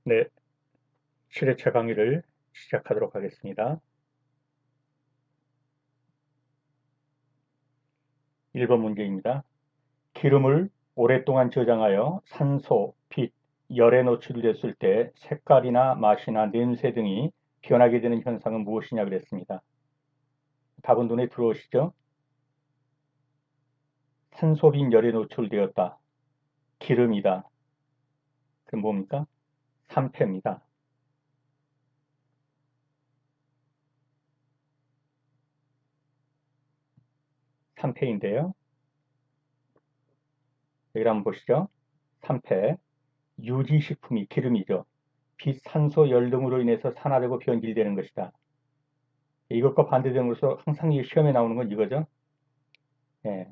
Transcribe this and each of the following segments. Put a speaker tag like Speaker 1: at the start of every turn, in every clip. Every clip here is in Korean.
Speaker 1: 네, 7회차 강의를 시작하도록 하겠습니다. 1번 문제입니다. 기름을 오랫동안 저장하여 산소, 빛, 열에 노출됐을 때 색깔이나 맛이나 냄새 등이 변하게 되는 현상은 무엇이냐 그랬습니다. 답은 눈에 들어오시죠? 산소, 빛, 열에 노출되었다. 기름이다. 그럼 뭡니까? 산패입니다. 산패인데요. 여기 한번 보시죠. 산패. 유지식품이 기름이죠. 빛, 산소, 열 등으로 인해서 산화되고 변질되는 것이다. 이것과 반대되는 것으로 항상 시험에 나오는 건 이거죠. 예,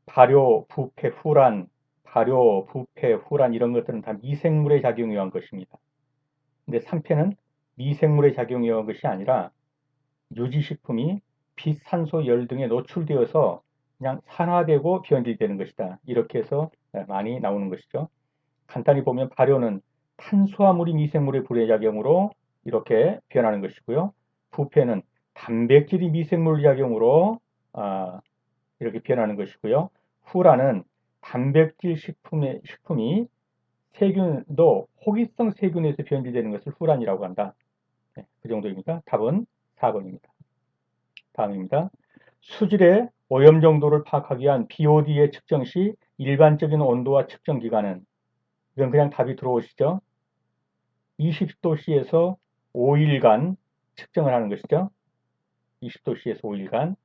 Speaker 1: 발효, 부패, 후란, 발효, 부패, 후란 이런 것들은 다 미생물의 작용에 의한 것입니다. 근데 3패는 미생물의 작용에 의한 것이 아니라 유지식품이 빛, 산소, 열 등에 노출되어서 그냥 산화되고 변질되는 것이다. 이렇게 해서 많이 나오는 것이죠. 간단히 보면 발효는 탄수화물이 미생물의 불의작용으로 이렇게 변하는 것이고요. 부패는 단백질이 미생물 작용으로 이렇게 변하는 것이고요. 후라는 단백질 식품이 세균도 호기성 세균에서 변질되는 것을 후란이라고 한다. 네, 그 정도입니다. 답은 4번입니다. 다음입니다. 수질의 오염 정도를 파악하기 위한 BOD의 측정 시 일반적인 온도와 측정 기간은 이건 그냥 답이 들어오시죠. 20도씨에서 5일간 측정을 하는 것이죠. 20도씨에서 5일간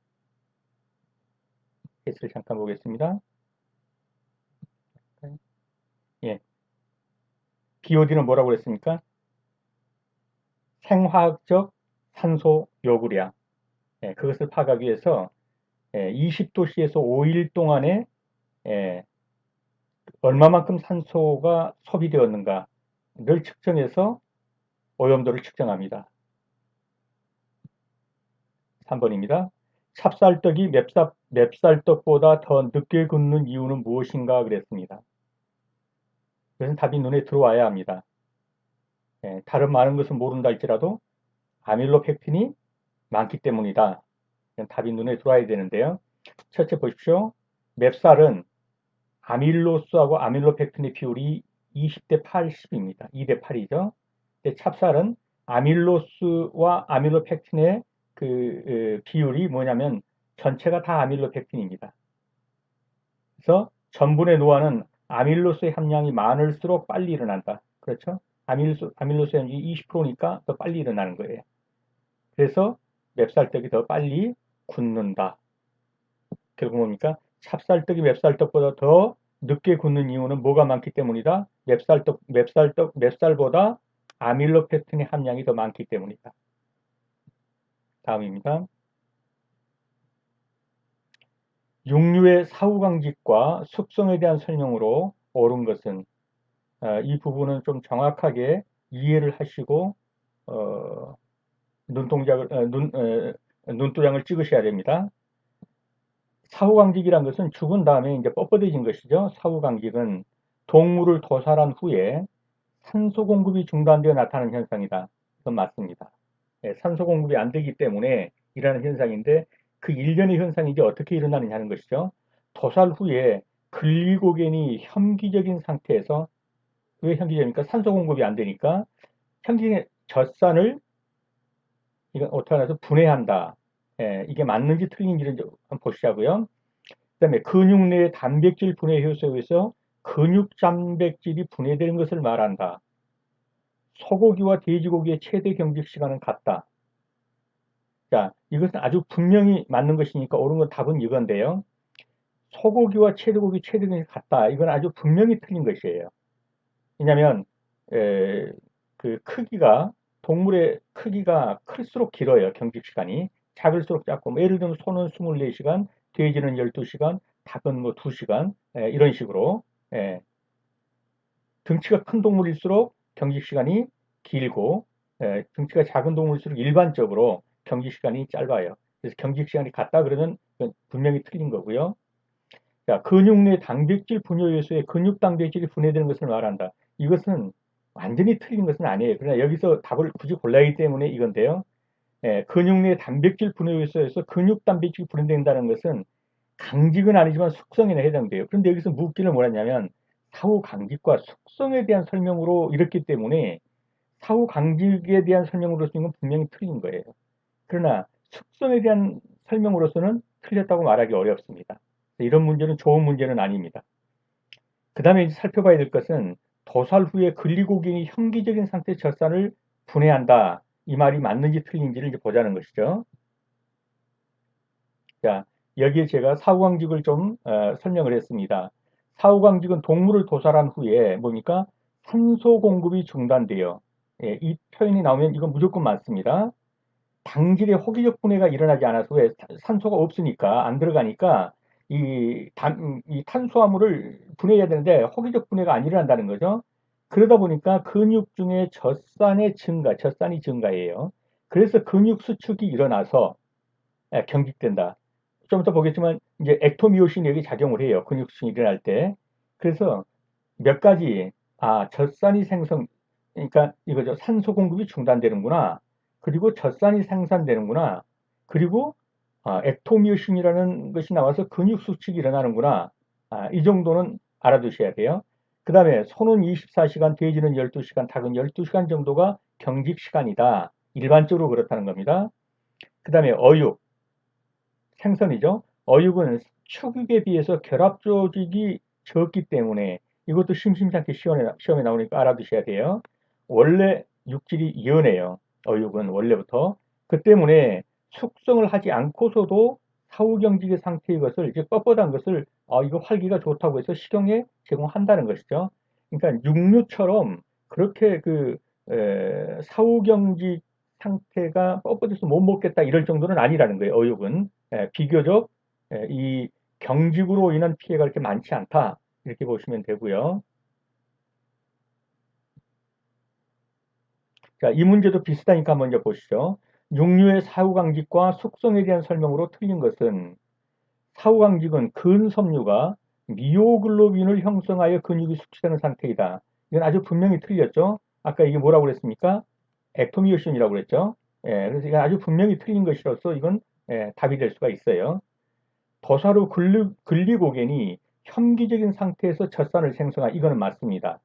Speaker 1: 개수를 잠깐 보겠습니다. 예, BOD는 뭐라고 그랬습니까? 생화학적 산소 요구량. 예, 그것을 파악하기 위해서 20도씨에서 5일 동안에 얼마만큼 산소가 소비되었는가를 측정해서 오염도를 측정합니다. 3번입니다. 찹쌀떡이 맵쌀떡보다 더 늦게 굳는 이유는 무엇인가 그랬습니다. 그래서 답이 눈에 들어와야 합니다. 다른 많은 것은 모른다 할지라도 아밀로펙틴이 많기 때문이다. 답이 눈에 들어와야 되는데요. 첫째 보십시오. 맵쌀은 아밀로스하고 아밀로펙틴의 비율이 20대 80입니다. 2대 8이죠. 근데 찹쌀은 아밀로스와 아밀로펙틴의 그 비율이 뭐냐면 전체가 다 아밀로펙틴입니다. 그래서 전분의 노화는 아밀로스의 함량이 많을수록 빨리 일어난다. 그렇죠? 아밀로스의 함량이 20%니까 더 빨리 일어나는 거예요. 그래서 맵쌀떡이 더 빨리 굳는다. 결국 뭡니까? 찹쌀떡이 맵쌀떡보다 더 늦게 굳는 이유는 뭐가 많기 때문이다? 맵쌀보다 아밀로펙틴의 함량이 더 많기 때문이다. 다음입니다. 육류의 사후강직과 숙성에 대한 설명으로 옳은 것은 이 부분은 좀 정확하게 이해를 하시고 눈도장을 찍으셔야 됩니다. 사후강직이란 것은 죽은 다음에 이제 뻣뻣해진 것이죠. 사후강직은 동물을 도살한 후에 산소 공급이 중단되어 나타나는 현상이다. 그건 맞습니다. 산소 공급이 안 되기 때문에 일어나는 현상인데 그 일련의 현상이 이제 어떻게 일어나느냐 하는 것이죠. 도살 후에 글리코겐이 현기적인 상태에서 왜 현기적입니까? 산소 공급이 안 되니까 현기적인 젖산을 이건 어떻게 하나서 분해한다. 이게 맞는지 틀린지를 한번 보시자고요. 그다음에 근육 내 단백질 분해 효소에 의해서 근육 단백질이 분해되는 것을 말한다. 소고기와 돼지고기의 최대 경직 시간은 같다. 자, 이것은 아주 분명히 맞는 것이니까 옳은 건 답은 이건데요. 소고기와 돼지고기 최대 경직 같다. 이건 아주 분명히 틀린 것이에요. 왜냐하면 그 크기가 동물의 크기가 클수록 길어요. 경직 시간이 작을수록 작고 뭐 예를 들면 소는 24시간, 돼지는 12시간, 닭은 뭐 2시간 이런 식으로 등치가 큰 동물일수록 경직 시간이 길고 등치가 작은 동물일수록 일반적으로 경직 시간이 짧아요. 그래서 경직 시간이 같다 그러면 분명히 틀린 거고요. 자, 근육 내 단백질 분해 요소에 근육 단백질이 분해되는 것을 말한다. 이것은 완전히 틀린 것은 아니에요. 그러나 여기서 답을 굳이 골라야 하기 때문에 이건데요. 근육 내 단백질 분해 요소에서 근육 단백질이 분해된다는 것은 강직은 아니지만 숙성에는 해당돼요. 그런데 여기서 묻기를 뭐랬냐면 사후 강직과 숙성에 대한 설명으로 이렇기 때문에 사후 강직에 대한 설명으로서는 분명히 틀린 거예요. 그러나 숙성에 대한 설명으로서는 틀렸다고 말하기 어렵습니다. 이런 문제는 좋은 문제는 아닙니다. 그 다음에 살펴봐야 될 것은 도살 후에 글리코겐이 현기적인 상태 젖산을 분해한다. 이 말이 맞는지 틀린지를 이제 보자는 것이죠. 자, 여기에 제가 사후강직을 좀 설명을 했습니다. 사후강직은 동물을 도살한 후에 뭡니까? 산소 공급이 중단돼요. 예, 이 표현이 나오면 이건 무조건 맞습니다. 당질의 호기적 분해가 일어나지 않아서 왜 산소가 없으니까 안 들어가니까 이 탄수화물을 분해해야 되는데 호기적 분해가 안 일어난다는 거죠. 그러다 보니까 근육 중에 젖산이 증가해요. 그래서 근육 수축이 일어나서 경직된다. 좀 이따 보겠지만 이제 액토미오신이 여기 작용을 해요. 근육 수축이 일어날 때. 그래서 몇 가지 젖산이 그러니까 이거죠. 산소 공급이 중단되는구나. 그리고 젖산이 생산되는구나. 그리고 액토미오신이라는 것이 나와서 근육 수축이 일어나는구나. 이 정도는 알아두셔야 돼요. 그 다음에 소는 24시간, 돼지는 12시간, 닭은 12시간 정도가 경직 시간이다. 일반적으로 그렇다는 겁니다. 그 다음에 어육, 생선이죠. 어육은 축육에 비해서 결합 조직이 적기 때문에 이것도 심심찮게 시험에 나오니까 알아두셔야 돼요. 원래 육질이 연해요. 어육은 원래부터. 그 때문에 숙성을 하지 않고서도 사후경직의 상태의 것을 이제 뻣뻣한 것을 이거 활기가 좋다고 해서 식용에 제공한다는 것이죠. 그러니까 육류처럼 그렇게 사후경직 상태가 뻣뻣해서 못 먹겠다 이럴 정도는 아니라는 거예요. 어육은 비교적 이 경직으로 인한 피해가 그렇게 많지 않다 이렇게 보시면 되고요. 자, 이 문제도 비슷하니까 먼저 보시죠. 육류의 사후강직과 숙성에 대한 설명으로 틀린 것은 사후강직은 근섬유가 미오글로빈을 형성하여 근육이 숙취되는 상태이다. 이건 아주 분명히 틀렸죠. 아까 이게 뭐라고 그랬습니까? 액토미오신이라고 그랬죠. 그래서 이건 아주 분명히 틀린 것이라서 이건 답이 될 수가 있어요. 도사로 글리고겐이 현기적인 상태에서 젖산을 생성하 이거는 맞습니다.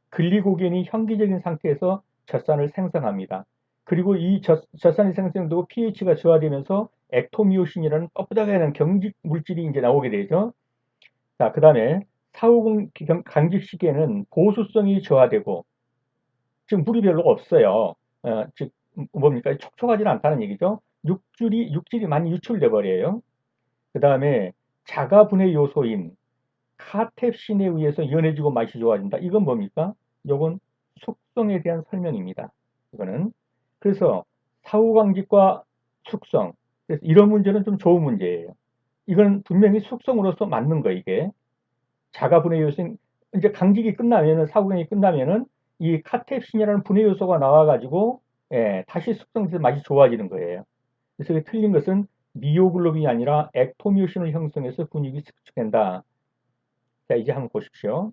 Speaker 1: 글리고겐이 현기적인 상태에서 젖산을 생성합니다. 그리고 이 젖산이 생성되고 pH가 저하되면서 액토미오신이라는 뻣뻣하게 경직 물질이 이제 나오게 되죠. 자, 그 다음에 사후 강직 시기에는 보수성이 저하되고 지금 물이 별로 없어요. 즉 뭡니까? 촉촉하지는 않다는 얘기죠. 육질이 많이 유출돼 버려요. 그 다음에 자가 분해 요소인 카텝신에 의해서 연해지고 맛이 좋아진다. 이건 뭡니까? 이건 숙성에 대한 설명입니다. 이거는 그래서 사후강직과 숙성. 그래서 이런 문제는 좀 좋은 문제예요. 이건 분명히 숙성으로서 맞는 거 이게 자가 분해 요소인 이제 강직이 끝나면은 사후강직이 끝나면은 이 카텝신이라는 분해 요소가 나와가지고 다시 숙성돼서 맛이 좋아지는 거예요. 그래서 틀린 것은 미오글로빈이 아니라 액토미오신을 형성해서 근육이 수축된다. 자, 이제 한번 보십시오.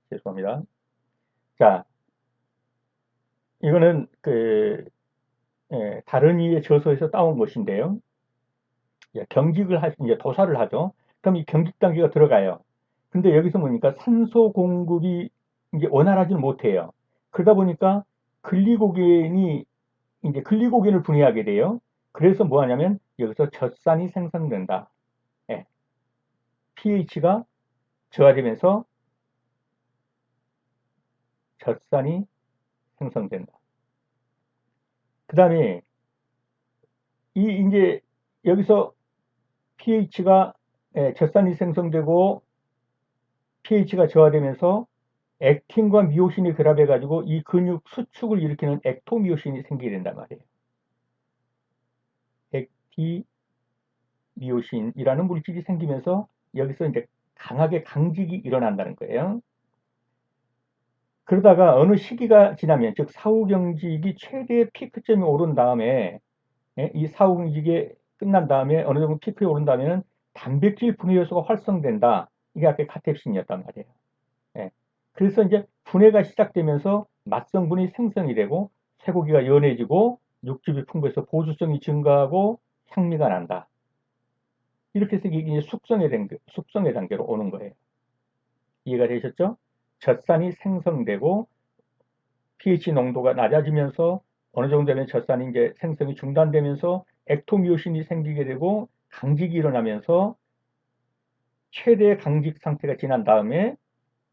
Speaker 1: 죄송합니다. 자, 이거는 다른 이의 저서에서 따온 것인데요. 이제 도사를 하죠. 그럼 이 경직 단계가 들어가요. 근데 여기서 보니까 산소 공급이 이제 원활하지는 못해요. 그러다 보니까 글리코겐이 이제 글리코겐을 분해하게 돼요. 그래서 뭐 하냐면 여기서 젖산이 생성된다. 예, pH가 저하되면서 젖산이 생성된다. 그 다음에 이제 여기서 pH가 젖산이 생성되고 pH가 저하되면서 액틴과 미오신이 결합해 가지고 이 근육 수축을 일으키는 액토미오신이 생기게 된단 말이에요. 액티미오신이라는 물질이 생기면서 여기서 이제 강하게 강직이 일어난다는 거예요. 그러다가 어느 시기가 지나면 즉 사후 경직이 최대의 피크점이 오른 다음에 예? 이 사후경직이 끝난 다음에 어느 정도 피크에 오른 다음에는 단백질 분해 요소가 활성된다. 이게 아까 카텝신이었단 말이에요. 예. 그래서 이제 분해가 시작되면서 맛성분이 생성이 되고 쇠고기가 연해지고 육즙이 풍부해서 보수성이 증가하고 향미가 난다. 이렇게 해서 이게 숙성의 단계로 오는 거예요. 이해가 되셨죠? 젖산이 생성되고 pH 농도가 낮아지면서 어느 정도 되면 젖산이 이제 생성이 중단되면서 액토미오신이 생기게 되고 강직이 일어나면서 최대 강직 상태가 지난 다음에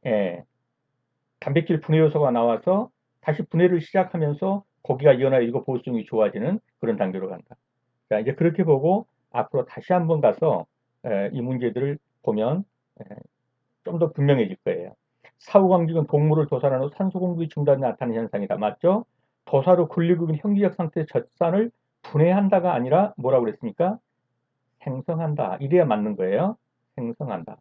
Speaker 1: 예, 단백질 분해 요소가 나와서 다시 분해를 시작하면서 고기가 연해지고 보수성이 좋아지는 그런 단계로 간다. 자, 이제 그렇게 보고 앞으로 다시 한번 가서 이 문제들을 보면 좀 더 분명해질 거예요. 사후광직은 동물을 도살한 후 산소 공급이 중단이 나타나는 현상이다. 맞죠? 도살 후 근리구균 형기적 상태의 젖산을 분해한다가 아니라 뭐라고 그랬습니까? 생성한다. 이래야 맞는 거예요. 생성한다.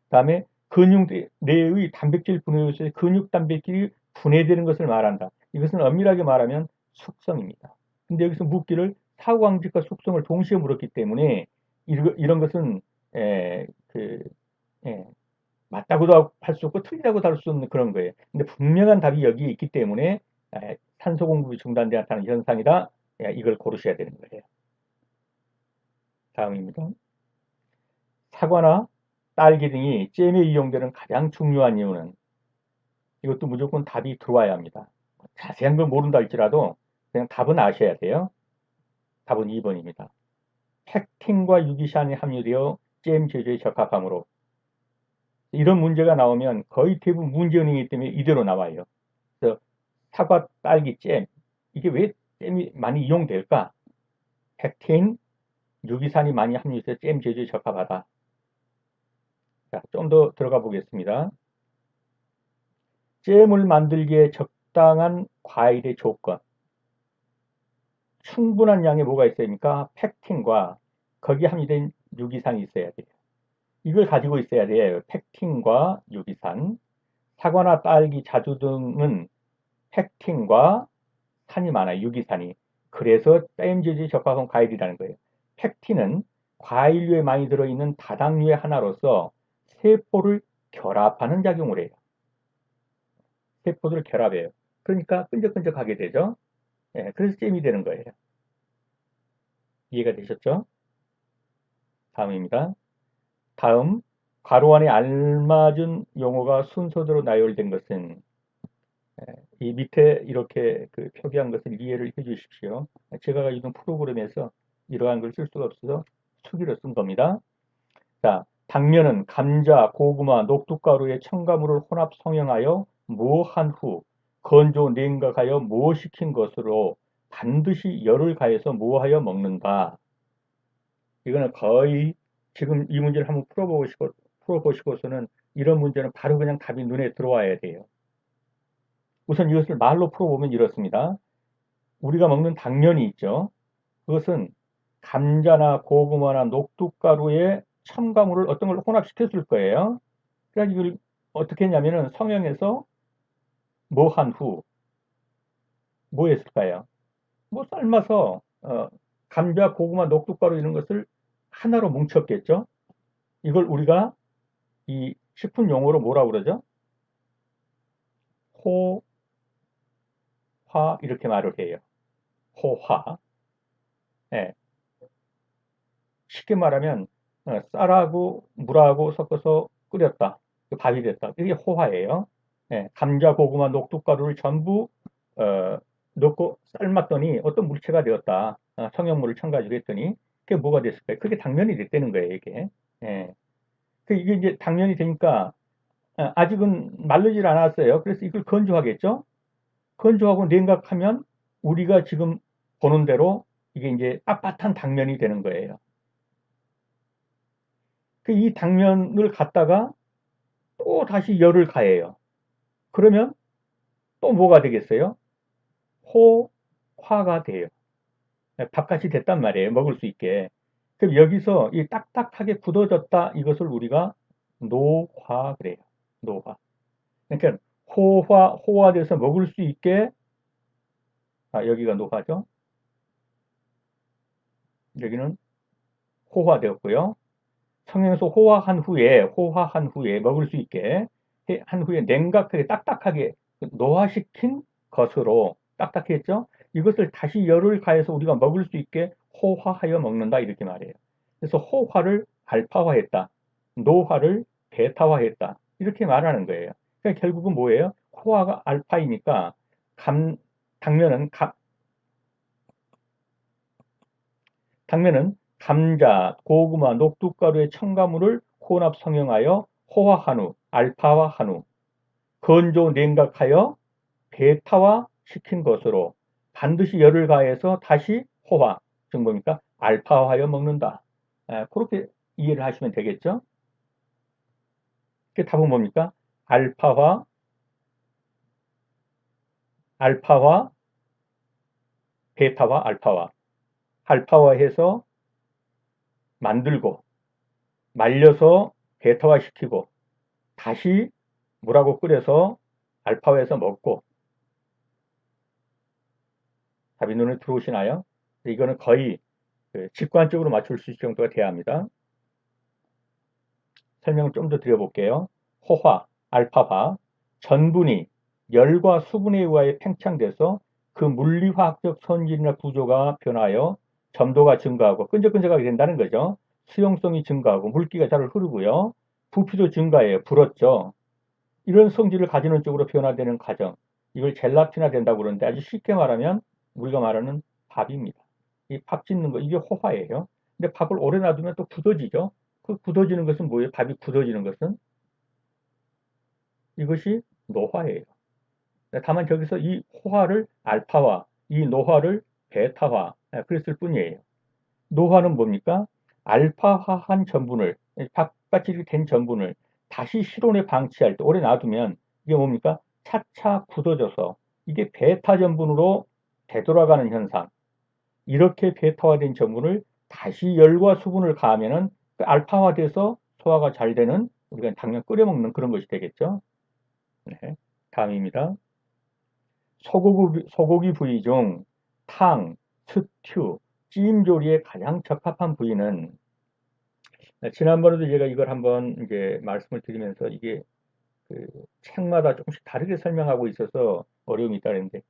Speaker 1: 다음에 근육 내의 단백질 분해 요소의 근육 단백질이 분해되는 것을 말한다. 이것은 엄밀하게 말하면 숙성입니다. 근데 여기서 묻기를 사후광직과 숙성을 동시에 물었기 때문에 이런 것은 그, 에, 맞다고도 할 수 없고 틀리다고도 할 수 없는 그런 거예요. 근데 분명한 답이 여기에 있기 때문에 산소 공급이 중단되어 나타나는 현상이다. 이걸 고르셔야 되는 거예요. 다음입니다. 사과나 딸기 등이 잼에 이용되는 가장 중요한 이유는 이것도 무조건 답이 들어와야 합니다. 자세한 걸 모른다 할지라도 그냥 답은 아셔야 돼요. 답은 2번입니다. 펙틴과 유기산이 함유되어 잼 제조에 적합하므로 이런 문제가 나오면 거의 대부분 문제은행이기 때문에 이대로 나와요. 그래서 사과, 딸기, 잼 이게 왜 잼이 많이 이용될까? 펙틴, 유기산이 많이 함유돼서 잼 제조에 적합하다. 자, 좀 더 들어가 보겠습니다. 잼을 만들기에 적당한 과일의 조건. 충분한 양의 뭐가 있어야 됩니까? 펙틴과 거기에 함유된 유기산이 있어야 돼요. 이걸 가지고 있어야 돼요. 펙틴과 유기산. 사과나 딸기, 자두 등은 펙틴과 산이 많아요. 유기산이. 그래서 잼 제조에 적합한 과일이라는 거예요. 펙틴은 과일류에 많이 들어있는 다당류의 하나로서 세포를 결합하는 작용을 해요. 세포들을 결합해요. 그러니까 끈적끈적하게 되죠. 예, 그래서 잼이 되는 거예요. 이해가 되셨죠? 다음입니다. 다음, 괄호 안에 알맞은 용어가 순서대로 나열된 것은 이 밑에 이렇게 그 표기한 것을 이해를 해 주십시오. 제가 가지고 있는 프로그램에서 이러한 걸 쓸 수가 없어서 수기로 쓴 겁니다. 자, 당면은 감자, 고구마, 녹두가루에 첨가물을 혼합 성형하여 모한 후 건조 냉각하여 모시킨 것으로 반드시 열을 가해서 모하여 먹는다. 이거는 거의 지금 이 문제를 한번 풀어보시고서는 이런 문제는 바로 그냥 답이 눈에 들어와야 돼요. 우선 이것을 말로 풀어보면 이렇습니다. 우리가 먹는 당면이 있죠. 그것은 감자나 고구마나 녹두가루에 첨가물을 어떤 걸 혼합시켰을 거예요. 그래서 이걸 어떻게 했냐면은 성형해서 뭐 한 후, 뭐 했을까요? 뭐 삶아서, 감자, 고구마, 녹두가루 이런 것을 하나로 뭉쳤겠죠? 이걸 우리가 이 식품 용어로 뭐라 그러죠? 호화, 이렇게 말을 해요. 호화. 예. 쉽게 말하면, 쌀하고 물하고 섞어서 끓였다. 그 밥이 됐다. 이게 호화예요. 예. 감자, 고구마, 녹두가루를 전부, 어, 넣고 삶았더니 어떤 물체가 되었다. 성형물을 첨가지고 했더니 그게 뭐가 됐을까요? 그게 당면이 됐다는 거예요, 이게. 예. 이게 이제 당면이 되니까 아직은 마르질 않았어요. 그래서 이걸 건조하겠죠? 건조하고 냉각하면 우리가 지금 보는 대로 이게 이제 빳빳한 당면이 되는 거예요. 이 당면을 갖다가 또 다시 열을 가해요. 그러면 또 뭐가 되겠어요? 호화가 돼요. 밥같이 됐단 말이에요. 먹을 수 있게. 그럼 여기서 이 딱딱하게 굳어졌다 이것을 우리가 노화 그래요. 노화. 그러니까 호화돼서 먹을 수 있게 여기가 노화죠. 여기는 호화되었고요. 성형에서 호화한 후에 먹을 수 있게 한 후에 냉각하게 딱딱하게 노화시킨 것으로 딱딱했죠. 이것을 다시 열을 가해서 우리가 먹을 수 있게 호화하여 먹는다 이렇게 말해요. 그래서 호화를 알파화했다. 노화를 베타화했다. 이렇게 말하는 거예요. 그러니까 결국은 뭐예요? 호화가 알파이니까 당면은 당면은 감자, 고구마, 녹두가루의 첨가물을 혼합 성형하여 호화한 후, 알파화한 후, 건조 냉각하여 베타화 시킨 것으로 반드시 열을 가해서 다시 호화, 즉 뭡니까? 알파화하여 먹는다. 그렇게 이해를 하시면 되겠죠? 그 답은 뭡니까? 알파화, 베타화, 알파화. 알파화해서 만들고 말려서 베타화 시키고 다시 물하고 끓여서 알파화해서 먹고. 답이 눈에 들어오시나요? 이거는 거의 직관적으로 맞출 수 있을 정도가 돼야 합니다. 설명을 좀 더 드려볼게요. 호화, 알파화, 전분이 열과 수분에 의하여 팽창돼서 그 물리화학적 성질이나 구조가 변하여 점도가 증가하고 끈적끈적하게 된다는 거죠. 수용성이 증가하고 물기가 잘 흐르고요. 부피도 증가해요. 불었죠. 이런 성질을 가지는 쪽으로 변화되는 과정. 이걸 젤라틴화 된다고 그러는데 아주 쉽게 말하면 우리가 말하는 밥입니다. 이 밥 짓는 거, 이게 호화예요. 근데 밥을 오래 놔두면 또 굳어지죠. 그 굳어지는 것은 뭐예요? 밥이 굳어지는 것은 이것이 노화예요. 다만 저기서 이 호화를 알파화, 이 노화를 베타화 그랬을 뿐이에요. 노화는 뭡니까? 알파화한 전분을 바깥이 된 전분을 다시 실온에 방치할 때 오래 놔두면 이게 뭡니까? 차차 굳어져서 이게 베타 전분으로 되돌아가는 현상. 이렇게 베타화된 전분을 다시 열과 수분을 가하면은 그 알파화돼서 소화가 잘 되는 우리가 당면 끓여 먹는 그런 것이 되겠죠. 네. 다음입니다. 소고기 부위 중 탕, 스튜, 찜 조리에 가장 적합한 부위는 지난번에도 제가 이걸 한번 이제 말씀을 드리면서 이게 그 책마다 조금씩 다르게 설명하고 있어서 어려움이 있다는데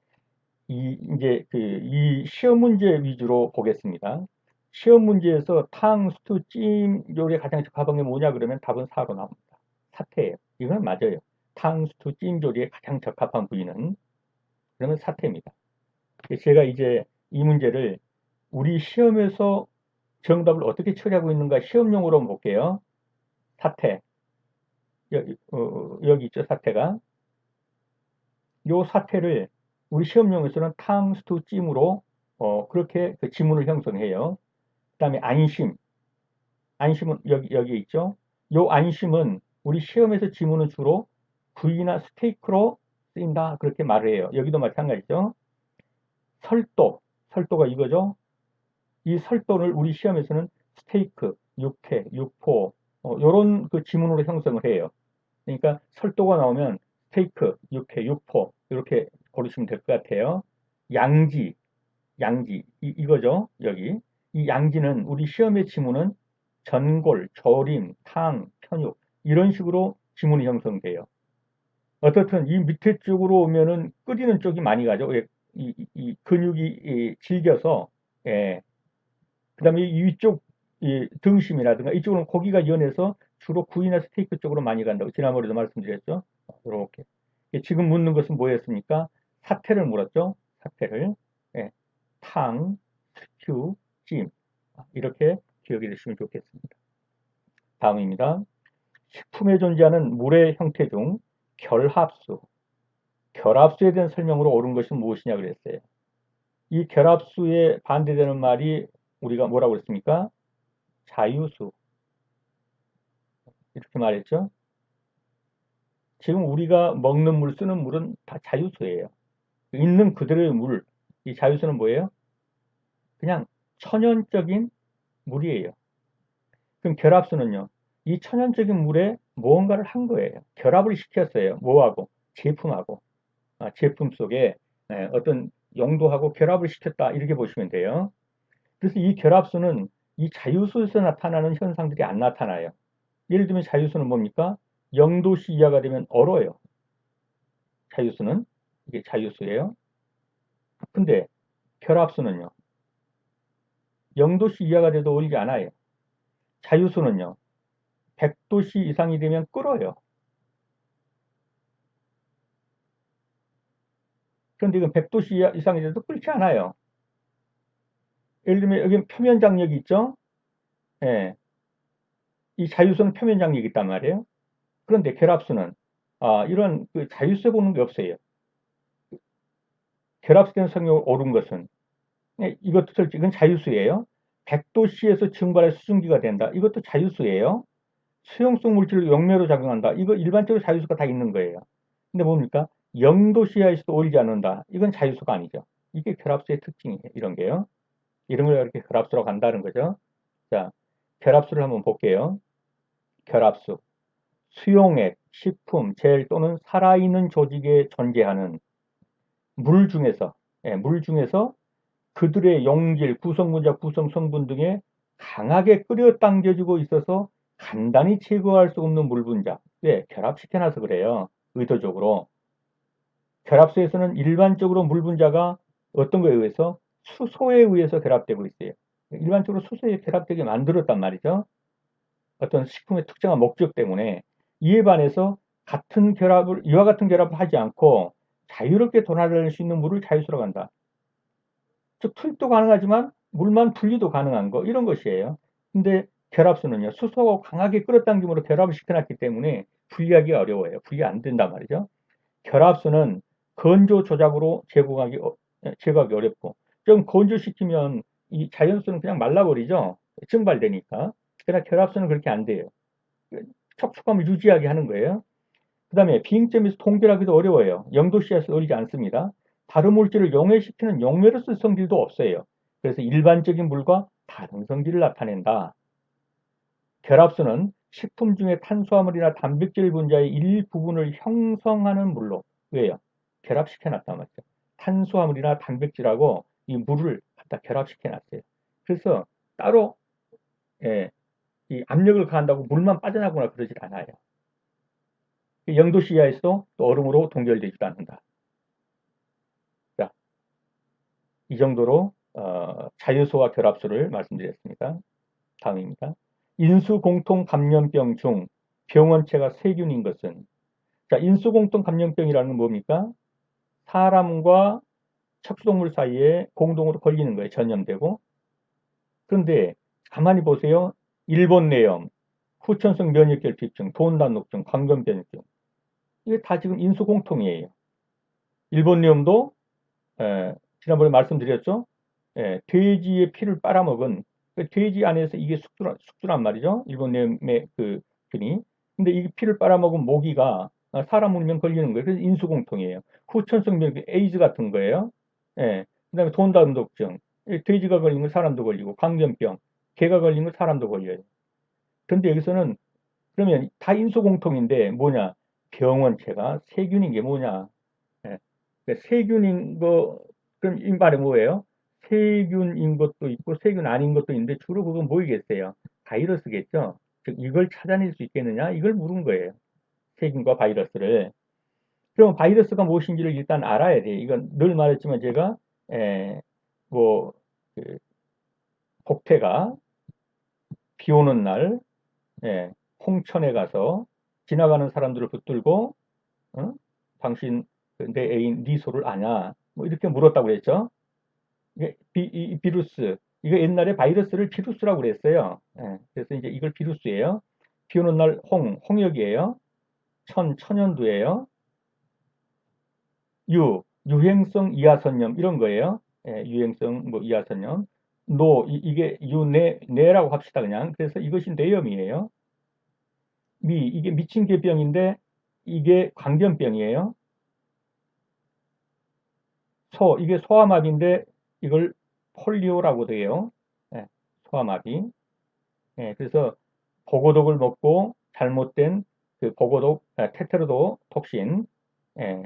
Speaker 1: 이제 이 시험 문제 위주로 보겠습니다. 시험 문제에서 탕, 스튜, 찜 요리에 가장 적합한 게 뭐냐 그러면 답은 4로 나옵니다. 사태예요. 이건 맞아요. 탕, 스튜, 찜 조리에 가장 적합한 부위는 그러면 사태입니다. 제가 이제 이 문제를 우리 시험에서 정답을 어떻게 처리하고 있는가 시험용으로 한번 볼게요. 사태. 여기 있죠, 사태가. 요 사태를 우리 시험용에서는 탕, 스투, 찜으로 그렇게 그 지문을 형성해요. 그 다음에 안심. 안심은 여기 있죠. 요 안심은 우리 시험에서 지문은 주로 구이나 스테이크로 쓰인다. 그렇게 말을 해요. 여기도 마찬가지죠. 설도. 설도가 이거죠. 이 설도를 우리 시험에서는 스테이크, 육회, 육포, 요런 그 지문으로 형성을 해요. 그러니까 설도가 나오면 스테이크, 육회, 육포 이렇게 고르시면 될 것 같아요. 양지, 양지 이거죠. 여기 이 양지는 우리 시험의 지문은 전골, 조림, 탕, 편육 이런 식으로 지문이 형성돼요. 어떻든 이 밑에 쪽으로 오면은 끓이는 쪽이 많이 가죠. 이 근육이 질겨서 예. 그다음에 이 위쪽 이 등심이라든가 이쪽으로는 고기가 연해서 주로 구이나 스테이크 쪽으로 많이 간다고 지난번에도 말씀드렸죠. 이렇게 지금 묻는 것은 뭐였습니까? 사태를 물었죠. 사태를 예. 탕, 스튜, 찜 이렇게 기억해 주시면 좋겠습니다. 다음입니다. 식품에 존재하는 물의 형태 중 결합수, 결합수에 대한 설명으로 옳은 것은 무엇이냐 그랬어요. 이 결합수에 반대되는 말이 우리가 뭐라고 그랬습니까? 자유수. 이렇게 말했죠. 지금 우리가 먹는 물, 쓰는 물은 다 자유수예요. 있는 그대로의 물. 이 자유수는 뭐예요? 그냥 천연적인 물이에요. 그럼 결합수는요? 이 천연적인 물에 무언가를 한 거예요. 결합을 시켰어요. 뭐하고? 제품하고. 제품 속에 어떤 용도하고 결합을 시켰다. 이렇게 보시면 돼요. 그래서 이 결합수는 이 자유수에서 나타나는 현상들이 안 나타나요. 예를 들면 자유수는 뭡니까? 0도씨 이하가 되면 얼어요. 자유수는 이게 자유수예요. 근데 결합수는요. 0도씨 이하가 돼도 얼지 않아요. 자유수는요. 100도씨 이상이 되면 끓어요. 그런데 이건 100도씨 이상이 돼도 끓지 않아요. 예를 들면 여기 표면 장력이 있죠? 예. 이 자유수는 표면 장력이 있단 말이에요. 그런데 결합수는 이런 그 자유수에 보는 게 없어요. 결합된 성욕을 오른 것은 이것도 솔직히 이건 자유수예요. 100도씨에서 증발해 수증기가 된다. 이것도 자유수예요. 수용성 물질을 용매로 작용한다. 이거 일반적으로 자유수가 다 있는 거예요. 근데 뭡니까? 0도씨하에서도 오르지 않는다. 이건 자유수가 아니죠. 이게 결합수의 특징이에요. 이런 게요. 이런 걸 이렇게 결합수라고 한다는 거죠. 자, 결합수를 한번 볼게요. 결합수. 수용액, 식품, 젤 또는 살아있는 조직에 존재하는 물 중에서, 물 중에서 그들의 용질, 구성분자, 구성 성분 등에 강하게 끌어 당겨지고 있어서 간단히 제거할 수 없는 물 분자. 왜? 결합시켜놔서 그래요. 의도적으로. 결합소에서는 일반적으로 물 분자가 어떤 거에 의해서 수소에 의해서 결합되고 있어요. 일반적으로 수소에 결합되게 만들었단 말이죠. 어떤 식품의 특정한 목적 때문에 이에 반해서 이와 같은 결합을 하지 않고 자유롭게 돌아다닐 수 있는 물을 자유수라고 한다. 즉 투입도 가능하지만 물만 분리도 가능한 거 이런 것이에요. 근데 결합수는요. 수소가 강하게 끌어당김으로 결합을 시켜놨기 때문에 분리하기가 어려워요. 분리 안 된단 말이죠. 결합수는 건조 조작으로 제거하기 어렵고 좀 건조시키면 이 자연수는 그냥 말라버리죠. 증발되니까. 그러나 결합수는 그렇게 안 돼요. 촉촉함을 유지하게 하는 거예요. 그 다음에 비행점에서 통결하기도 어려워요. 0도씨에서 얼지 않습니다. 다른 물질을 용해시키는 용매로쓸 성질도 없어요. 그래서 일반적인 물과 다른 성질을 나타낸다. 결합수는 식품 중에 탄수화물이나 단백질 분자의 일부분을 형성하는 물로 왜요? 결합시켜 놨단 말이죠. 탄수화물이나 단백질하고 이 물을 갖다 결합시켜 놨어요. 그래서 따로 예, 이 압력을 가한다고 물만 빠져나거나 그러질 않아요. 0도씨 이하에서도 또 얼음으로 동결되지도 않는다. 자, 이 정도로 자유소와 결합소를 말씀드렸습니다. 다음입니다. 인수공통 감염병 중 병원체가 세균인 것은 자, 인수공통 감염병이라는 건 뭡니까? 사람과 척수동물 사이에 공동으로 걸리는 거예요. 전염되고. 그런데 가만히 보세요. 일본내염, 후천성 면역결핍증, 돈단독증, 광견변증 이게 다 지금 인수공통이에요. 일본내염도 지난번에 말씀드렸죠. 돼지의 피를 빨아먹은 돼지 안에서 이게 숙주란 말이죠. 일본내염의 그 균이. 근데 이 피를 빨아먹은 모기가 사람 물면 걸리는 거예요. 그래서 인수공통이에요. 후천성 면역 에이즈 같은 거예요. 그다음에 돈다운독증. 돼지가 걸린 건 사람도 걸리고 광견병. 개가 걸린 건 사람도 걸려요. 그런데 여기서는 그러면 다 인수공통인데 뭐냐? 병원체가 세균인 게 뭐냐? 세균인 거, 그럼 이 말이 뭐예요? 세균인 것도 있고 세균 아닌 것도 있는데 주로 그건 뭐이겠어요? 바이러스겠죠? 즉 이걸 찾아낼 수 있겠느냐? 이걸 물은 거예요. 세균과 바이러스를. 그럼 바이러스가 무엇인지를 일단 알아야 돼요. 이건 늘 말했지만 제가 뭐 그, 복태가 비 오는 날 홍천에 가서 지나가는 사람들을 붙들고 어? 당신 내 애인 네 소를 아냐? 뭐 이렇게 물었다고 그랬죠. 이게 이 비루스 이거 옛날에 바이러스를 비루스라고 그랬어요. 그래서 이제 이걸 비루스예요. 비 오는 날 홍역이에요. 천연두예요. 유행성 이하선염 이런 거예요. 유행성 뭐 이하선염. 이게 뇌라고 합시다 그냥. 그래서 이것이 뇌염이에요. 이게 미친개병인데 이게 광견병이에요. 이게 소아마비인데 이걸 폴리오라고도 해요. 소아마비. 그래서 보고독을 먹고 잘못된 그 테트로도 톡신, 예,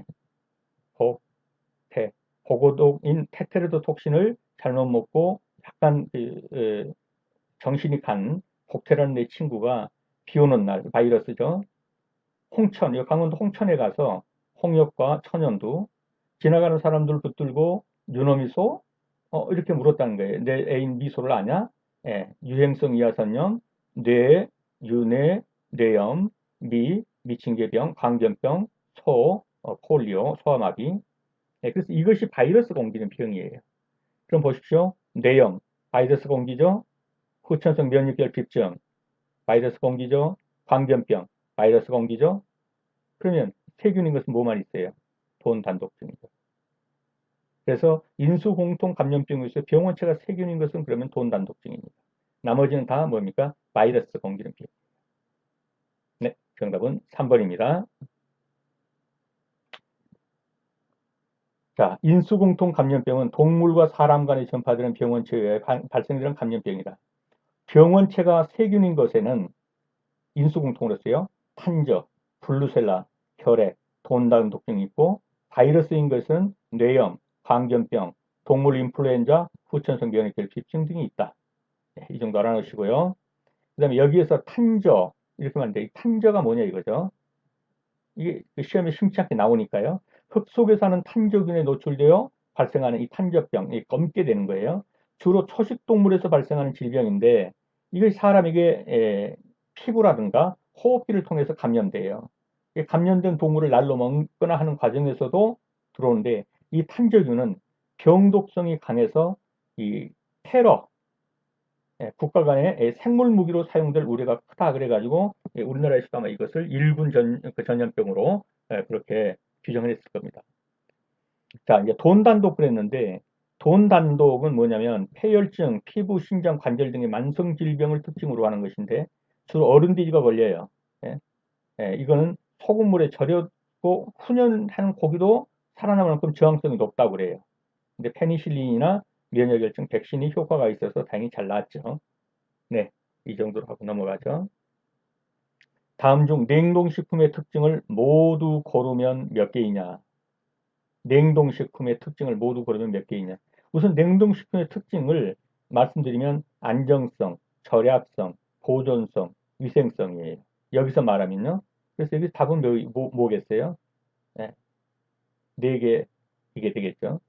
Speaker 1: 보고독인 테트로도 톡신을 잘못 먹고 약간 정신이 간 복태라는 내 친구가 비 오는 날 바이러스죠. 홍천, 여 강원도 홍천에 가서 홍역과 천연두 지나가는 사람들 붙들고 유노미소 이렇게 물었다는 거예요. 내 애인 미소를 아냐? 예, 유행성 이하선염, 뇌, 윤회, 뇌염, 미친개병, 광견병, 폴리오, 소아마비. 예, 그래서 이것이 바이러스가 옮기는 병이에요. 그럼 보십시오. 뇌염, 바이러스가 옮기죠. 후천성 면역결핍증, 바이러스가 옮기죠. 광견병, 바이러스가 옮기죠. 그러면 세균인 것은 뭐만 있어요? 돈 단독증이죠. 그래서 인수공통 감염병에서 병원체가 세균인 것은 그러면 돈 단독증입니다. 나머지는 다 뭡니까? 바이러스 옮기는 병. 네, 정답은 3번입니다. 자, 인수공통 감염병은 동물과 사람 간에 전파되는 병원체에 의해 발생되는 감염병이다. 병원체가 세균인 것에는 인수공통으로서요. 탄저, 블루셀라, 결핵, 돈단독증이 있고 바이러스인 것은 뇌염, 광견병, 동물 인플루엔자, 후천성 면역결핍증 등이 있다. 네, 이 정도 알아놓으시고요. 그 다음에 여기에서 탄저 이렇게 하면 돼. 탄저가 뭐냐 이거죠. 이게 시험에 심치 않게 나오니까요. 흙 속에 사는 탄저균에 노출되어 발생하는 이 탄저병, 이 검게 되는 거예요. 주로 초식동물에서 발생하는 질병인데 이것이 사람에게 피부라든가 호흡기를 통해서 감염돼요. 감염된 동물을 날로 먹거나 하는 과정에서도 들어오는데 이 탄저균은 병독성이 강해서 이 테러, 국가 간의 생물 무기로 사용될 우려가 크다 그래가지고 우리나라에서도 아마 이것을 일군 전염병으로 그렇게 규정을 했을 겁니다. 자, 이제 돈단독 그랬는데 돈단독은 뭐냐면 폐혈증, 피부, 신장, 관절 등의 만성 질병을 특징으로 하는 것인데 주로 어른들이가 걸려요. 예, 이거는 소금물에 절여고 훈연하는 고기도 살아남을 만큼 저항성이 높다고 그래요. 근데 페니실린이나 면역혈증 백신이 효과가 있어서 다행히 잘 나았죠. 네, 이 정도로 하고 넘어가죠. 다음 중 냉동식품의 특징을 모두 고르면 몇 개이냐? 냉동식품의 특징을 모두 고르면 몇 개이냐? 우선 냉동식품의 특징을 말씀드리면 안정성, 절약성, 보존성, 위생성이에요. 여기서 말하면요. 그래서 여기 답은 뭐겠어요? 네, 네 개, 이게 되겠죠.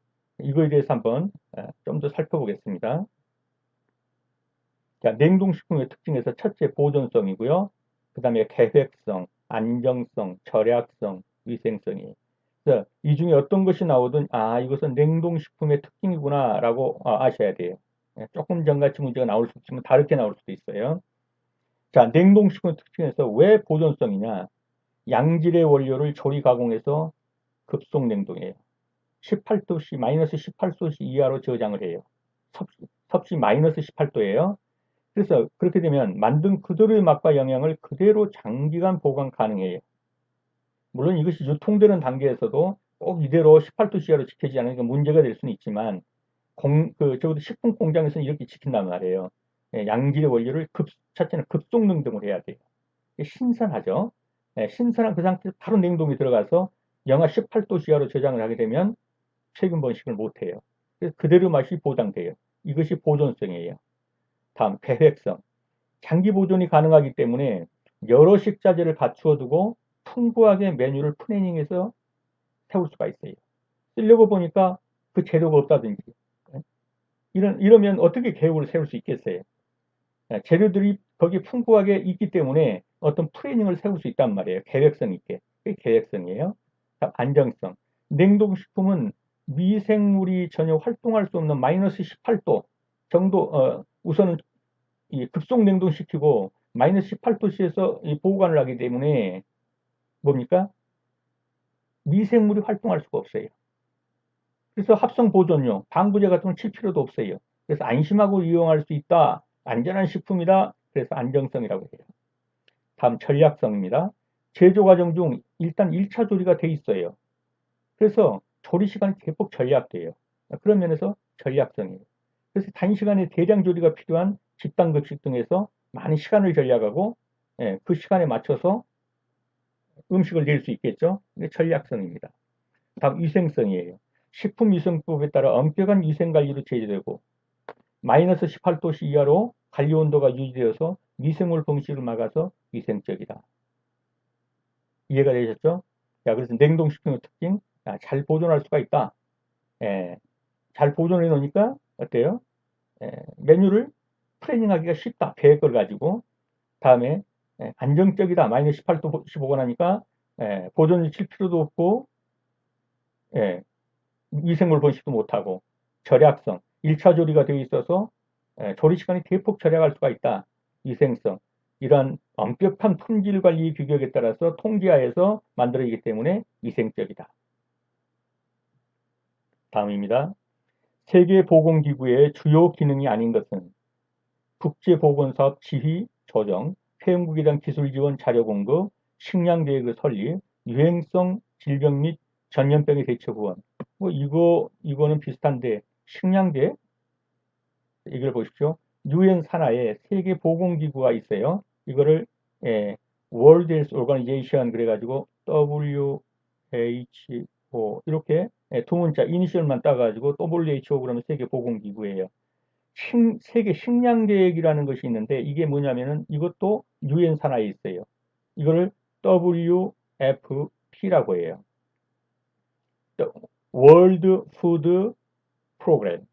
Speaker 1: 이거에 대해서 한번 좀 더 살펴보겠습니다. 자, 냉동식품의 특징에서 첫째 보존성이고요. 그 다음에 계획성, 안정성, 절약성, 위생성이에요. 그래서 이 중에 어떤 것이 나오든 이것은 냉동식품의 특징이구나 라고 아셔야 돼요. 조금 전같이 문제가 나올 수 있지만 다르게 나올 수도 있어요. 자, 냉동식품 특징에서 왜 보존성이냐? 양질의 원료를 조리 가공해서 급속 냉동해요. 18도씨, 마이너스 18도씨 이하로 저장을 해요. 섭씨 마이너스 18도예요. 그래서 그렇게 되면 만든 그대로의 맛과 영양을 그대로 장기간 보관 가능해요. 물론 이것이 유통되는 단계에서도 꼭 이대로 18도 이하로 지켜지지 않으니까 문제가 될 수는 있지만 적어도 식품 공장에서는 이렇게 지킨단 말이에요. 양질의 원료를 첫째는 급속 냉동을 해야 돼요. 신선하죠. 신선한 그 상태에서 바로 냉동이 들어가서 영하 18도 이하로 저장을 하게 되면 세균 번식을 못해요. 그래서 그대로 맛이 보장돼요. 이것이 보존성이에요. 다음 계획성. 장기 보존이 가능하기 때문에 여러 식자재를 갖추어 두고 풍부하게 메뉴를 플래닝해서 세울 수가 있어요. 쓰려고 보니까 그 재료가 없다든지. 이러면 어떻게 계획을 세울 수 있겠어요? 재료들이 거기 풍부하게 있기 때문에 어떤 플래닝을 세울 수 있단 말이에요. 계획성 있게. 그게 계획성이에요. 안정성. 냉동식품은 미생물이 전혀 활동할 수 없는 마이너스 18도 정도, 우선은 급속 냉동시키고 마이너스 18도씨에서 보관을 하기 때문에 뭡니까? 미생물이 활동할 수가 없어요. 그래서 합성 보존용, 방부제 같은 건 칠 필요도 없어요. 그래서 안심하고 이용할 수 있다. 안전한 식품이다. 그래서 안정성이라고 해요. 다음 전략성입니다. 제조 과정 중 일단 1차 조리가 돼 있어요. 그래서 조리 시간이 대폭 절약돼요. 그런 면에서 전략성이에요. 그래서 단시간에 대량 조리가 필요한 집단급식 등에서 많은 시간을 절약하고 그 시간에 맞춰서 음식을 낼 수 있겠죠. 이게 전략성입니다. 다음 위생성이에요. 식품위생법에 따라 엄격한 위생관리로 제조되고 마이너스 18도씨 이하로 관리 온도가 유지되어서 미생물 번식을 막아서 위생적이다. 이해가 되셨죠? 자, 그래서 냉동식품의 특징, 잘 보존할 수가 있다. 예, 잘 보존해 놓으니까 어때요? 메뉴를 플래닝하기가 쉽다. 계획 걸 가지고. 다음에 안정적이다. 마이너스 18도 15가 나니까 보존을 칠 필요도 없고 예, 미생물 번식도 못하고 절약성, 1차 조리가 되어 있어서 조리 시간이 대폭 절약할 수가 있다. 위생성, 이러한 엄격한 품질 관리 규격에 따라서 통제하에서 만들어지기 때문에 위생적이다. 다음입니다. 세계보건기구의 주요 기능이 아닌 것은 국제보건사업 지휘, 조정, 회원국에 대한 기술 지원 자료 공급, 식량 계획의 설립, 유행성 질병 및 전염병의 대처 후원. 뭐 이거는 비슷한데 식량 계획 이걸 보십시오. 유엔 산하에 세계보건기구가 있어요. 이거를 World Health Organization 그래가지고 WHO 이렇게 두 문자 이니셜만 따가지고 WHO 그러면 세계보건기구예요. 세계 식량 계획이라는 것이 있는데 이게 뭐냐면은 이것도 유엔 산하에 있어요. 이거를 WFP라고 해요. World Food Program.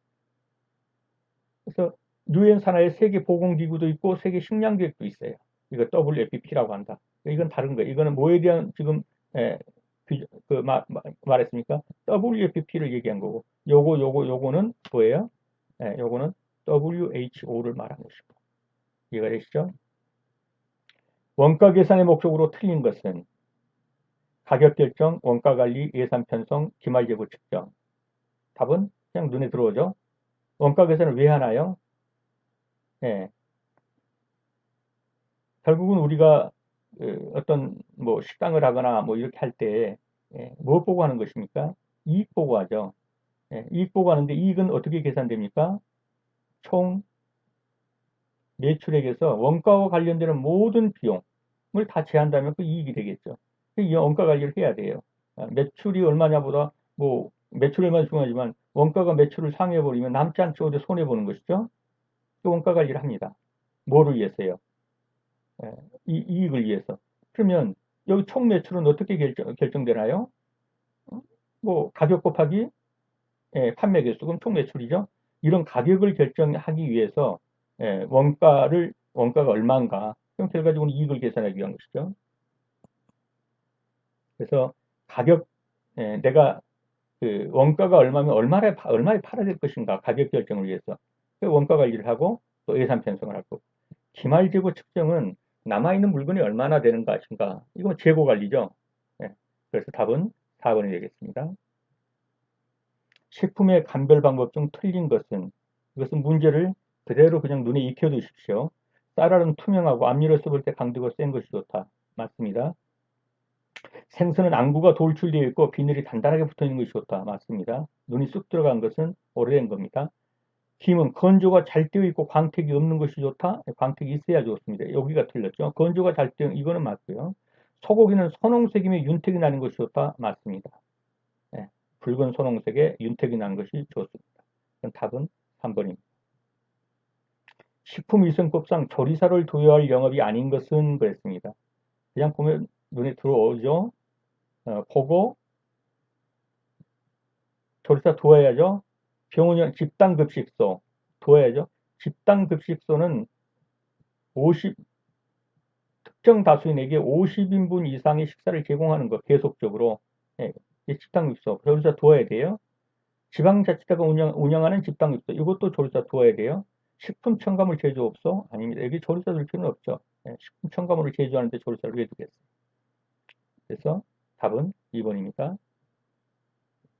Speaker 1: 그래서 유엔 산하에 세계 보건기구도 있고 세계 식량 계획도 있어요. 이거 WFP라고 한다. 이건 다른 거예요. 이거는 뭐에 대한 지금 말했습니까? WFP를 얘기한 거고 요거는 뭐예요? 요거는 WHO를 말하는 것이고. 이해가 되시죠? 원가 계산의 목적으로 틀린 것은 가격 결정, 원가 관리, 예산 편성, 기말 재고 측정. 답은 그냥 눈에 들어오죠. 원가 계산을 왜 하나요? 예, 결국은 우리가 어떤 뭐 식당을 하거나 뭐 이렇게 할 때 뭐 보고 하는 것입니까? 이익 보고 하죠. 이익 보고 하는데 이익은 어떻게 계산됩니까? 총 매출액에서 원가와 관련되는 모든 비용을 다 제한다면 그 이익이 되겠죠. 이 원가 관리를 해야 돼요. 매출이 얼마냐보다 뭐 매출이 얼마나 중요하지만 원가가 매출을 상회해버리면 남지 않죠. 근데 손해보는 것이죠. 그 원가 관리를 합니다. 뭐를 위해서요? 이익을 위해서. 그러면 여기 총 매출은 어떻게 결정되나요? 뭐 가격 곱하기 판매 개수, 그럼 총 매출이죠. 이런 가격을 결정하기 위해서 원가가 얼마인가, 그럼 결과적으로 이익을 계산하기 위한 것이죠. 그래서 가격, 내가 그 원가가 얼마면 얼마에 팔아야 될 것인가, 가격 결정을 위해서 그 원가 관리를 하고 또 예산 편성을 하고, 기말 재고 측정은 남아있는 물건이 얼마나 되는 것인가, 이건 재고 관리죠. 그래서 답은 4번이 되겠습니다. 식품의 감별 방법 중 틀린 것은, 이것은 문제를 그대로 그냥 눈에 익혀두십시오. 쌀알은 투명하고 앞니를 써볼 때 강도가 센 것이 좋다. 맞습니다. 생선은 안구가 돌출되어 있고 비늘이 단단하게 붙어 있는 것이 좋다. 맞습니다. 눈이 쑥 들어간 것은 오래된 겁니다. 김은 건조가 잘 되어 있고 광택이 없는 것이 좋다. 광택이 있어야 좋습니다. 여기가 틀렸죠. 건조가 잘 되어 이거는 맞고요. 소고기는 선홍색이며 윤택이 나는 것이 좋다. 맞습니다. 네, 붉은 선홍색에 윤택이 난 것이 좋습니다. 답은 3번입니다. 식품위생법상 조리사를 도용할 영업이 아닌 것은 그랬습니다. 그냥 보면 눈에 들어오죠. 보고 조리사 두어야죠. 병원이나 집단급식소 두어야죠. 집단급식소는 50 특정 다수인에게 50인분 이상의 식사를 제공하는 것, 계속적으로. 집단급식소 조리사 두어야 돼요. 지방자치제가 운영하는 집단급식소, 이것도 조리사 두어야 돼요. 식품첨가물 제조업소 아닙니다. 여기 조리사 둘 필요는 없죠. 식품첨가물을 제조하는데 조리사를 왜 두겠어요? 그래서 답은 2번입니다.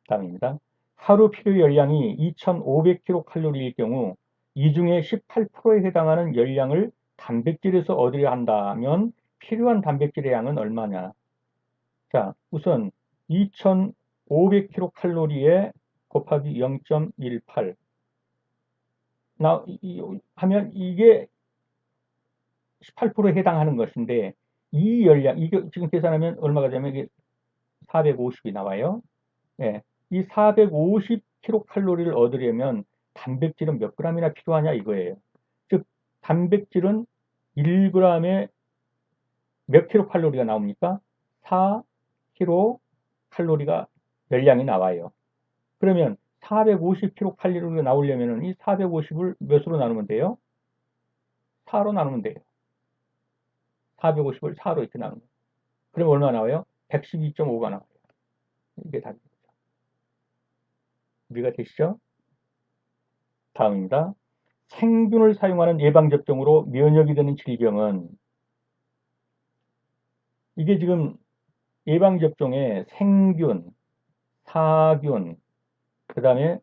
Speaker 1: 다음입니다. 하루 필요 열량이 2,500kcal일 경우 이 중에 18%에 해당하는 열량을 단백질에서 얻으려 한다면 필요한 단백질의 양은 얼마냐? 자, 우선 2,500kcal에 곱하기 0.18 하면 이게 18%에 해당하는 것인데, 이 열량, 이게 지금 계산하면 얼마가 되면 이게 450이 나와요. 이 450kcal를 얻으려면 단백질은 몇 g이나 필요하냐 이거예요. 즉 단백질은 1g에 몇 킬로칼로리가 나옵니까? 4킬로칼로리가 열량이 나와요. 그러면 450킬로칼로리가 나오려면 이 450을 몇으로 나누면 돼요? 4로 나누면 돼요. 450을 4로 이렇게 나누면. 그럼 얼마 나와요? 112.5가 나와요. 이게 답입니다. 이해가 되시죠? 다음입니다. 생균을 사용하는 예방접종으로 면역이 되는 질병은, 이게 지금 예방접종에 생균, 사균, 그 다음에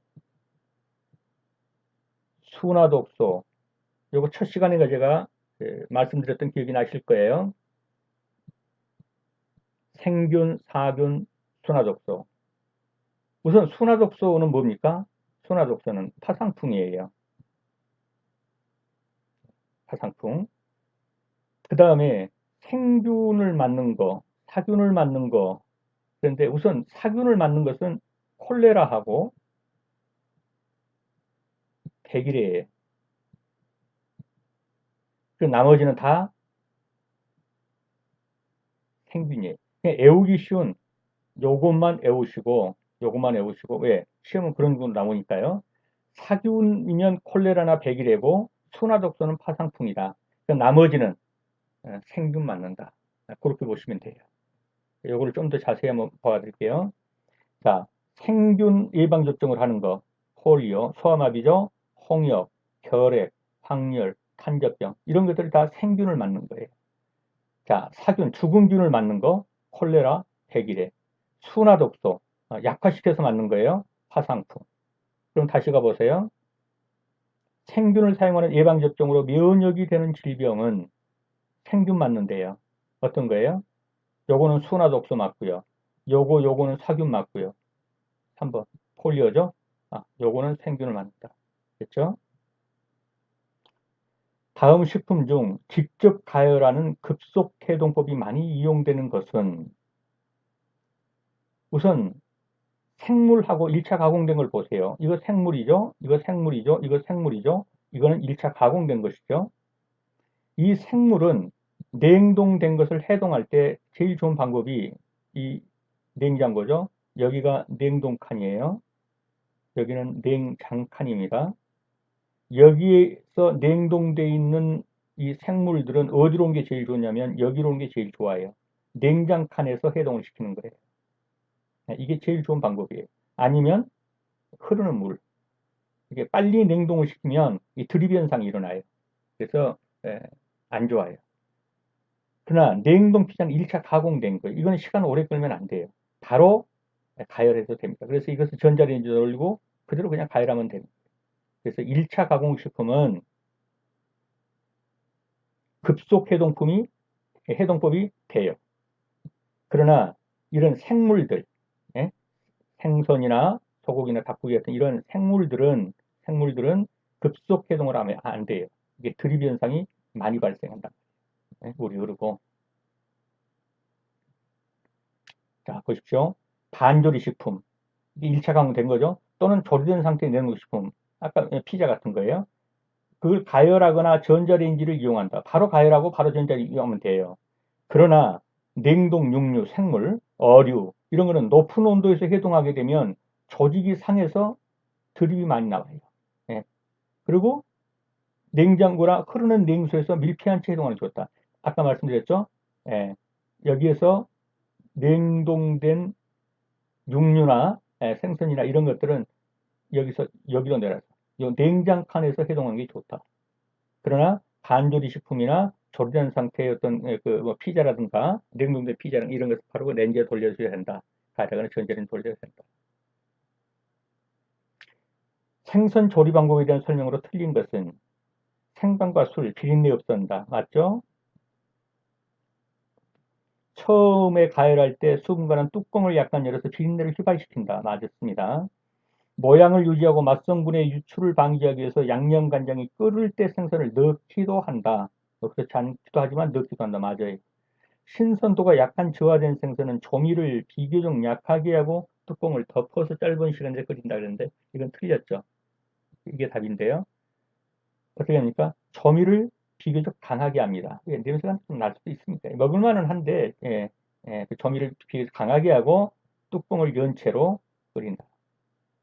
Speaker 1: 순화독소, 요거 첫 시간에 제가 말씀드렸던 기억이 나실 거예요. 생균, 사균, 순화독소. 우선 순화독소는 뭡니까? 순화독소는 파상풍이에요. 파상풍. 그 다음에 생균을 맞는 거, 사균을 맞는 거. 그런데 우선 사균을 맞는 것은 콜레라하고 백일이에요. 그 나머지는 다 생균이에요. 그냥 애우기 쉬운 요것만 외우시고, 왜? 시험은 그런 거 나오니까요. 사균이면 콜레라나 백일이고, 순화독소는 파상풍이다. 나머지는 생균 맞는다. 그렇게 보시면 돼요. 요거를 좀 더 자세히 한번 봐드릴게요. 자, 생균 예방접종을 하는 거, 폴리오, 소아마비죠, 홍역, 결핵, 황열, 탄저병, 이런 것들이 다 생균을 맞는 거예요. 자, 사균, 죽은균을 맞는 거, 콜레라, 백일해, 순화독소, 약화시켜서 맞는 거예요. 화상풍. 그럼 다시 가보세요. 생균을 사용하는 예방접종으로 면역이 되는 질병은 생균 맞는데요. 어떤 거예요? 요거는 순화독소 맞고요. 요거는 사균 맞고요. 3번 폴리오죠? 요거는 생균을 맞는다. 됐죠? 다음 식품 중 직접 가열하는 급속 해동법이 많이 이용되는 것은, 우선 생물하고 1차 가공된 걸 보세요. 이거 생물이죠? 이거 생물이죠? 이거 생물이죠? 이거는 1차 가공된 것이죠. 이 생물은 냉동된 것을 해동할 때 제일 좋은 방법이 이 냉장고죠. 여기가 냉동칸이에요. 여기는 냉장칸입니다. 여기에서 냉동되어 있는 이 생물들은 어디로 온 게 제일 좋냐면 여기로 온 게 제일 좋아요. 냉장칸에서 해동을 시키는 거예요. 이게 제일 좋은 방법이에요. 아니면 흐르는 물. 이게 빨리 냉동을 시키면 이 드립 현상이 일어나요. 그래서 안 좋아요. 그러나 냉동 피자는 1차 가공된 거예요. 이거는 시간 오래 끌면 안 돼요. 바로 가열해도 됩니다. 그래서 이것을 전자레인지에 돌리고 그대로 그냥 가열하면 됩니다. 그래서 1차 가공식품은 급속 해동법이 돼요. 그러나 이런 생물들, 예? 생선이나 소고기나 닭고기 같은 이런 생물들은 급속 해동을 하면 안 돼요. 이게 드립 현상이 많이 발생한다. 예? 물이 흐르고. 자, 보십시오. 반조리 식품. 이게 1차 가공된 거죠. 또는 조리된 상태의 냉동식품. 아까 피자 같은 거예요. 그걸 가열하거나 전자레인지를 이용한다. 바로 가열하고 바로 전자레인지 이용하면 돼요. 그러나 냉동 육류, 생물, 어류 이런 거는 높은 온도에서 해동하게 되면 조직이 상해서 드립이 많이 나와요. 예. 그리고 냉장고나 흐르는 냉수에서 밀폐한 채 해동하는 게 좋다. 아까 말씀드렸죠? 예. 여기에서 냉동된 육류나 생선이나 이런 것들은 여기로 내려서 이 냉장칸에서 해동하는 게 좋다. 그러나 반조리 식품이나 조리된 상태의 어떤 뭐 피자라든가 냉동된 피자랑 이런 것을 바로 렌즈에 돌려줘야 한다. 가져가는 전자레인지 돌려야 된다. 생선 조리 방법에 대한 설명으로 틀린 것은 생강과 술, 비린내 없앤다. 맞죠? 처음에 가열할 때 수분가는 뚜껑을 약간 열어서 비린내를 휘발시킨다. 맞았습니다. 모양을 유지하고 맛성분의 유출을 방지하기 위해서 양념간장이 끓을 때 생선을 넣기도 한다. 그렇지 않기도 하지만 넣기도 한다. 맞아요. 신선도가 약간 저하된 생선은 조미를 비교적 약하게 하고 뚜껑을 덮어서 짧은 시간에 끓인다 그랬는데 이건 틀렸죠. 이게 답인데요. 어떻게 합니까? 조미를 비교적 강하게 합니다. 예, 냄새가 좀 날 수도 있습니다. 먹을만은 한데, 그 조미를 비교적 강하게 하고 뚜껑을 연 채로 끓인다.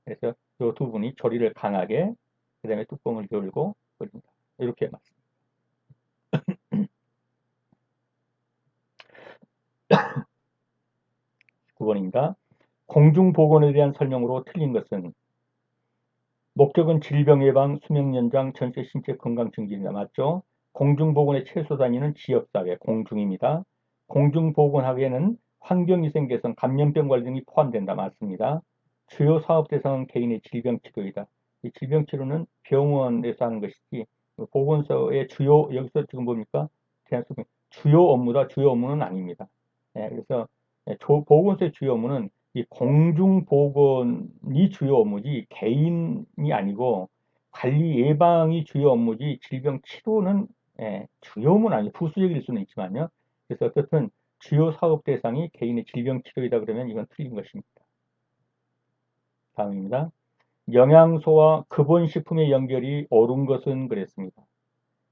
Speaker 1: 그래서 이 두 분이 조리를 강하게, 그 다음에 뚜껑을 열고 끓인다. 이렇게 맞습니다. 9번입니다. 공중보건에 대한 설명으로 틀린 것은 목적은 질병 예방, 수명 연장, 전체 신체 건강 증진이다. 맞죠? 공중보건의 최소 단위는 지역사회, 공중입니다. 공중보건학에는 환경위생 개선, 감염병 관리 등이 포함된다. 맞습니다. 주요 사업 대상은 개인의 질병 치료이다. 이 질병 치료는 병원에서 하는 것이지 보건소의 주요 여기서 지금 뭡니까? 주요 업무다. 주요 업무는 아닙니다. 그래서 보건소의 주요 업무는 이 공중보건이 주요 업무지 개인이 아니고 관리 예방이 주요 업무지 질병 치료는 주요 업무는 아니고 부수적일 수는 있지만요. 그래서 어쨌든 주요 사업 대상이 개인의 질병 치료이다 그러면 이건 틀린 것입니다. 다음입니다. 영양소와 근본식품의 연결이 옳은 것은 그랬습니다.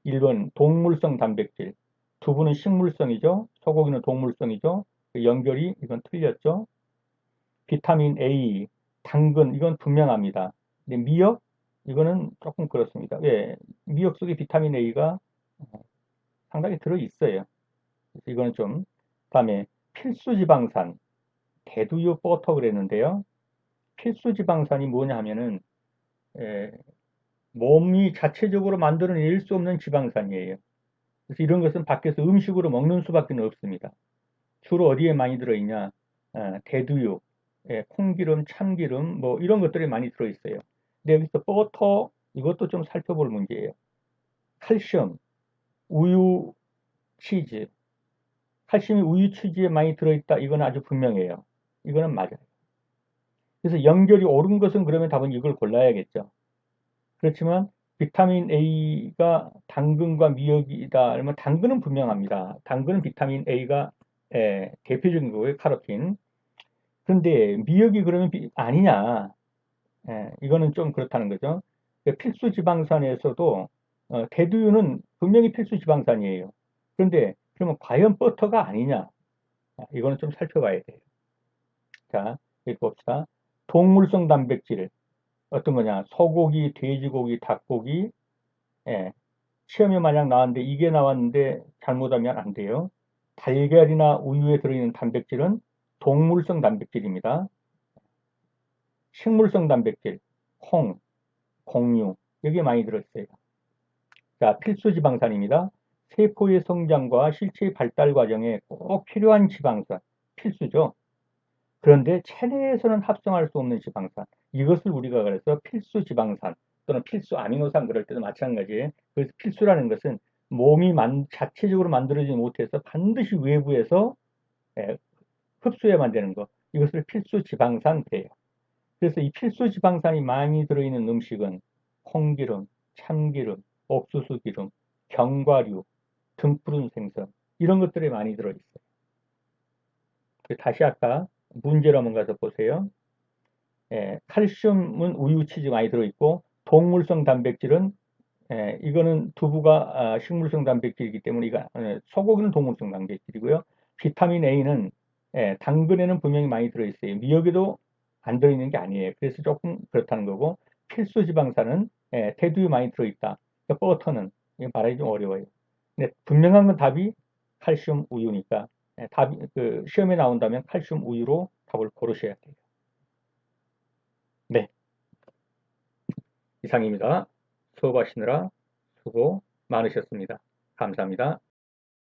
Speaker 1: 1번 동물성 단백질, 두부는 식물성이죠. 소고기는 동물성이죠. 그 연결이 이건 틀렸죠. 비타민 A, 당근 이건 분명합니다. 근데 미역 이거는 조금 그렇습니다. 왜? 미역 속에 비타민 A가 상당히 들어 있어요. 그래서 이거는 좀 그다음에 필수 지방산, 대두유 버터 그랬는데요. 필수 지방산이 뭐냐 하면은 에, 몸이 자체적으로 만들어낼 수 없는 지방산이에요. 그래서 이런 것은 밖에서 음식으로 먹는 수밖에 없습니다. 주로 어디에 많이 들어있냐? 대두유, 콩기름, 참기름, 뭐 이런 것들이 많이 들어있어요. 근데 여기서 버터, 이것도 좀 살펴볼 문제예요. 칼슘, 우유, 치즈. 칼슘이 우유, 치즈에 많이 들어있다. 이건 아주 분명해요. 이거는 맞아요. 그래서 연결이 옳은 것은 그러면 답은 이걸 골라야겠죠. 그렇지만 비타민 A가 당근과 미역이다. 그러면 당근은 분명합니다. 당근은 비타민 A가 대표적인 거고요. 카로틴. 그런데 미역이 그러면 아니냐? 이거는 좀 그렇다는 거죠. 필수 지방산에서도 대두유는 분명히 필수 지방산이에요. 그런데 그러면 과연 버터가 아니냐? 이거는 좀 살펴봐야 돼요. 자, 여기 봅시다. 동물성 단백질 어떤 거냐? 소고기, 돼지고기, 닭고기. 예, 시험에 만약 나왔는데 이게 나왔는데 잘못하면 안 돼요. 달걀이나 우유에 들어있는 단백질은 동물성 단백질입니다. 식물성 단백질, 콩, 곡류, 여기에 많이 들어있어요. 자, 필수 지방산입니다. 세포의 성장과 실체의 발달 과정에 꼭 필요한 지방산, 필수죠. 그런데 체내에서는 합성할 수 없는 지방산, 이것을 우리가 그래서 필수 지방산 또는 필수 아미노산 그럴 때도 마찬가지예요. 그래서 필수라는 것은 몸이 자체적으로 만들어지지 못해서 반드시 외부에서 예, 흡수해야만 되는 것, 이것을 필수 지방산 그래요. 그래서 이 필수 지방산이 많이 들어있는 음식은 콩기름, 참기름, 옥수수 기름, 견과류, 등푸른 생선 이런 것들이 많이 들어있어요. 다시 아까 문제로 한번 가서 보세요. 칼슘은 우유, 치즈 많이 들어있고 동물성 단백질은 이거는 두부가 식물성 단백질이기 때문에 이거 소고기는 동물성 단백질이고요. 비타민 A는 당근에는 분명히 많이 들어있어요. 미역에도 안 들어있는 게 아니에요. 그래서 조금 그렇다는 거고 필수 지방산은 대두유 많이 들어있다. 그러니까 버터는 이거 말하기 좀 어려워요. 근데 분명한 건 답이 칼슘 우유니까 답이 그 시험에 나온다면 칼슘 우유로 답을 고르셔야 돼요. 네, 이상입니다. 수업하시느라 수고 많으셨습니다. 감사합니다.